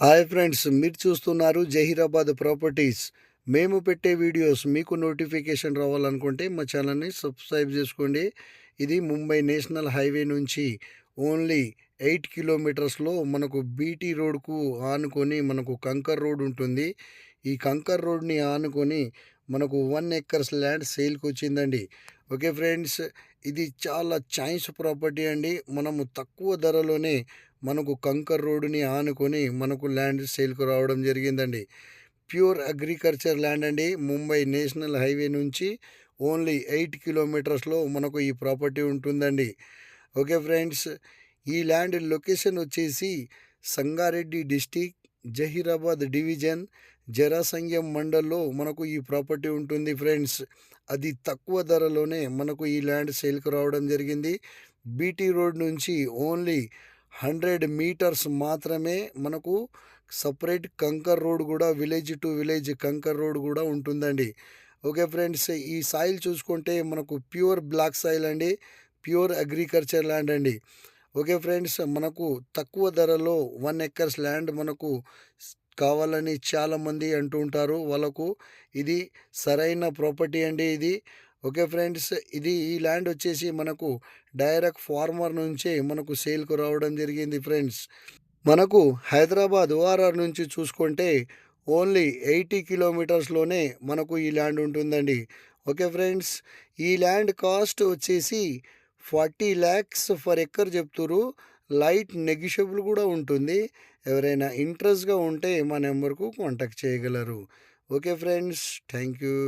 Hi friends, మీరు చూస్తున్నారు Zaheerabad properties. మేము పెట్టే వీడియోస్ మీకు నోటిఫికేషన్ రావాలనుకుంటే మా ఛానల్ని సబ్స్క్రైబ్ చేసుకోండి. ఇది ముంబై నేషనల్ హైవే నుంచి ఓన్లీ 8 కిలోమీటర్స్లో మనకు బీటీ రోడ్కు ఆనుకొని మనకు కంకర్ రోడ్ ఉంటుంది. ఈ కంకర్ రోడ్ని ఆనుకొని మనకు 1 ఎకర్స్ ల్యాండ్ సేల్కి వచ్చిందండి. ఓకే ఫ్రెండ్స్, ఇది చాలా చాయిస్ ప్రాపర్టీ అండి. మనము తక్కువ ధరలోనే మనకు కంకర్ రోడ్డుని ఆనుకొని మనకు ల్యాండ్ సేల్కు రావడం జరిగిందండి. ప్యూర్ అగ్రికల్చర్ ల్యాండ్ అండి. ముంబై నేషనల్ హైవే నుంచి ఓన్లీ 8 కిలోమీటర్స్లో మనకు ఈ ప్రాపర్టీ ఉంటుందండి. ఓకే ఫ్రెండ్స్, ఈ ల్యాండ్ లొకేషన్ వచ్చేసి సంగారెడ్డి డిస్టిక్, జహీరాబాద్ డివిజన్, జరాసంగం మండల్లో మనకు ఈ ప్రాపర్టీ ఉంటుంది ఫ్రెండ్స్. అది తక్కువ ధరలోనే మనకు ఈ ల్యాండ్ సేల్కి రావడం జరిగింది. బీటీ రోడ్ నుంచి ఓన్లీ 100 మీటర్స్ మాత్రమే మనకు సపరేట్ కంకర్ రోడ్ కూడా, విలేజ్ టు విలేజ్ కంకర్ రోడ్ కూడా ఉంటుందండి. ఓకే ఫ్రెండ్స్, ఈ సాయిల్ చూసుకుంటే మనకు ప్యూర్ బ్లాక్ సాయిల్ అండి. ప్యూర్ అగ్రికల్చర్ ల్యాండ్ అండి. ఓకే ఫ్రెండ్స్, మనకు తక్కువ ధరలో 1 ఎకర్స్ ల్యాండ్ మనకు కావాలని చాలామంది అంటూ ఉంటారు. వాళ్ళకు ఇది సరైన ప్రాపర్టీ అండి ఇది. ఓకే ఫ్రెండ్స్, ఈ ల్యాండ్ వచ్చేసి మనకు డైరెక్ట్ ఫార్మర్ నుంచే మనకు సేల్కు రావడం జరిగింది ఫ్రెండ్స్. మనకు హైదరాబాద్ ఓఆర్ఆర్ నుంచి చూసుకుంటే ఓన్లీ 80 కిలోమీటర్స్లోనే మనకు ఈ ల్యాండ్ ఉంటుందండి. ఓకే ఫ్రెండ్స్, ఈ ల్యాండ్ కాస్ట్ వచ్చేసి 40 lakhs ఫర్ ఎకర్ చెప్తున్నారు. లైట్ నెగిషియబుల్ కూడా ఉంటుంది. ఎవరైనా ఇంట్రెస్ట్గా ఉంటే మా నెంబర్కు కాంటాక్ట్ చేయగలరు. Okay friends, thank you.